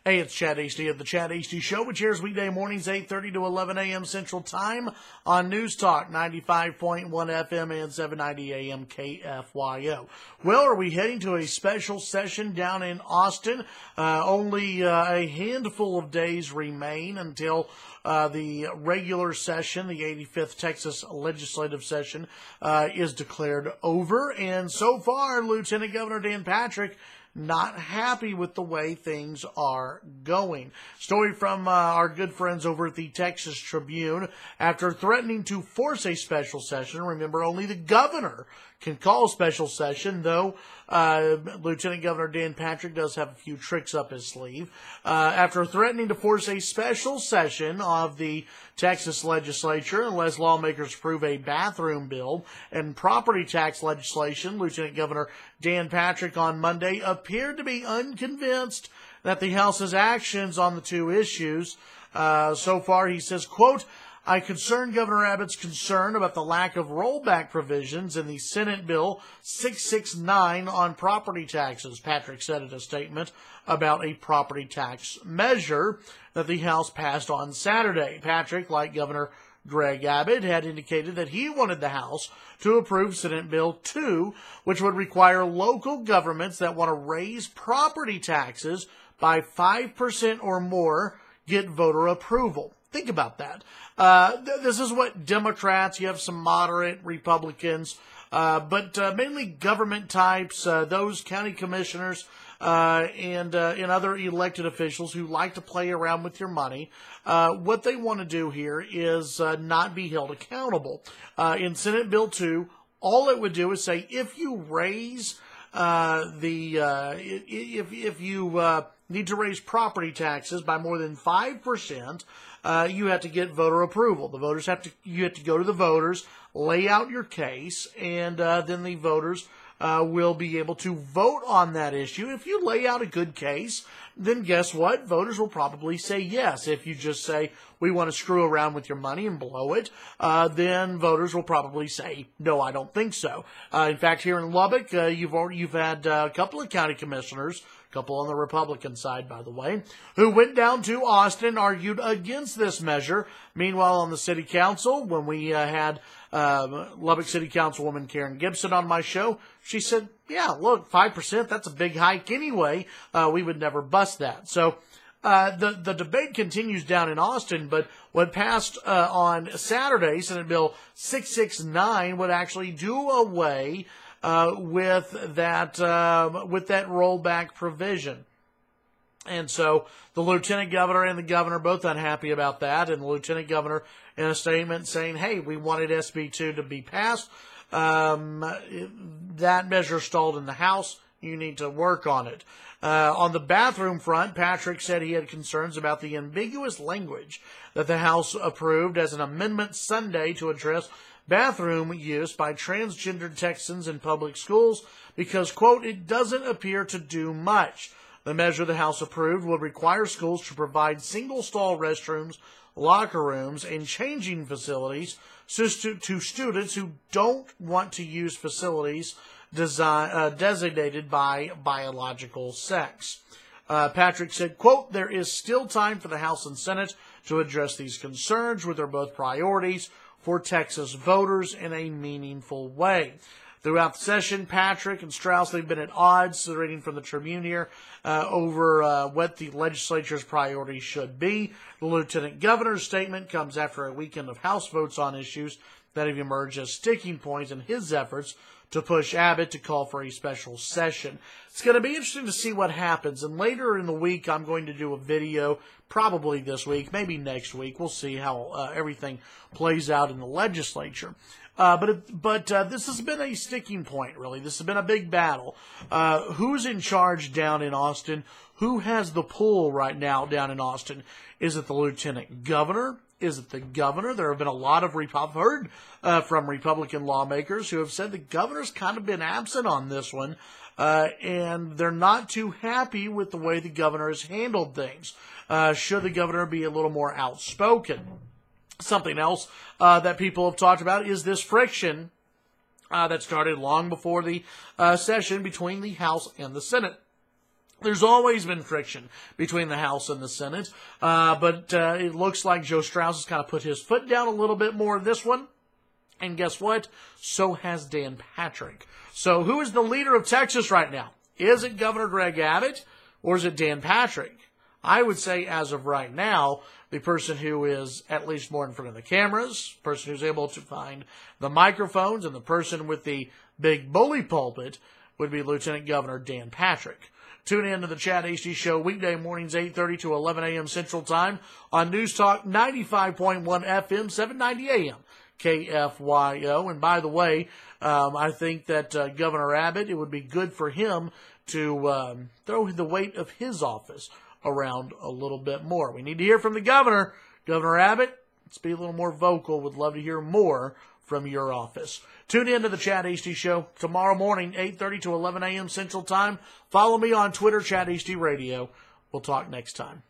Hey, it's Chad Hasty of the Chad Hasty Show, which airs weekday mornings 8:30 to 11 a.m. Central Time on News Talk 95.1 FM and 790 AM KFYO. Well, are we heading to a special session down in Austin? Only a handful of days remain until the regular session, the 85th Texas legislative session, is declared over. And so far, Lieutenant Governor Dan Patrick not happy with the way things are going. Story from our good friends over at the Texas Tribune. After threatening to force a special session, remember only the governor can call a special session, though Lieutenant Governor Dan Patrick does have a few tricks up his sleeve. After threatening to force a special session of the Texas legislature unless lawmakers approve a bathroom bill and property tax legislation, Lieutenant Governor Dan Patrick on Monday appeared to be unconvinced that the House's actions on the two issues. So far, he says, quote, I concern Governor Abbott's concern about the lack of rollback provisions in the Senate Bill 669 on property taxes, Patrick said in a statement about a property tax measure that the House passed on Saturday. Patrick, like Governor Greg Abbott, had indicated that he wanted the House to approve Senate Bill 2, which would require local governments that want to raise property taxes by 5% or more get voter approval. Think about that. This is what Democrats, you have some moderate Republicans, but mainly government types, those county commissioners, and other elected officials who like to play around with your money. What they want to do here is not be held accountable. In Senate Bill 2, all it would do is say if you raise if you need to raise property taxes by more than 5%, you have to get voter approval. You have to go to the voters, lay out your case, and then the voters will be able to vote on that issue. If you lay out a good case, then guess what? Voters will probably say yes. If you just say, we want to screw around with your money and blow it, then voters will probably say, no, I don't think so. In fact, here in Lubbock, you've had a couple of county commissioners, a couple on the Republican side, by the way, who went down to Austin, argued against this measure. Meanwhile, on the city council, when we had Lubbock City Councilwoman Karen Gibson on my show, she said, yeah, look, 5%, that's a big hike anyway. We would never bust that. So the debate continues down in Austin, but what passed on Saturday, Senate Bill 669, would actually do away with that rollback provision. And so the lieutenant governor and the governor both unhappy about that, and the lieutenant governor in a statement saying, hey, we wanted SB 2 to be passed. That measure stalled in the House. You need to work on it. On the bathroom front, Patrick said he had concerns about the ambiguous language that the House approved as an amendment Sunday to address bathroom use by transgendered Texans in public schools because, quote, it doesn't appear to do much. The measure the House approved would require schools to provide single-stall restrooms, locker rooms, and changing facilities to students who don't want to use facilities designated by biological sex. Patrick said, quote, there is still time for the House and Senate to address these concerns, which are both priorities for Texas voters in a meaningful way. Throughout the session, Patrick and Strauss, they've been at odds, reading from the Tribune here, over what the legislature's priorities should be. The lieutenant governor's statement comes after a weekend of House votes on issues that have emerged as sticking points in his efforts to push Abbott to call for a special session. It's going to be interesting to see what happens, and later in the week I'm going to do a video, probably this week, maybe next week. We'll see how everything plays out in the legislature. But this has been a sticking point, really. This has been a big battle. Who's in charge down in Austin? Who has the pull right now down in Austin? Is it the lieutenant governor? Is it the governor? There have been a lot of I've heard from Republican lawmakers who have said the governor's kind of been absent on this one, and they're not too happy with the way the governor has handled things. Should the governor be a little more outspoken? Something else that people have talked about is this friction that started long before the session between the House and the Senate. There's always been friction between the House and the Senate, but it looks like Joe Strauss has kind of put his foot down a little bit more in this one. And guess what? So has Dan Patrick. So who is the leader of Texas right now? Is it Governor Greg Abbott or is it Dan Patrick? I would say as of right now, the person who is at least more in front of the cameras, person who's able to find the microphones, and the person with the big bully pulpit would be Lieutenant Governor Dan Patrick. Tune in to the Chad Hasty Show weekday mornings 8:30 to 11 a.m. Central Time on News Talk 95.1 FM, 790 a.m. KFYO. And by the way, I think that Governor Abbott, it would be good for him to throw the weight of his office around a little bit more. We need to hear from the governor. Governor Abbott, let's be a little more vocal. Would love to hear more from your office. Tune in to the Chad Hasty Show tomorrow morning, 8:30 to 11 a.m. Central Time. Follow me on Twitter, Chad Hasty Radio. We'll talk next time.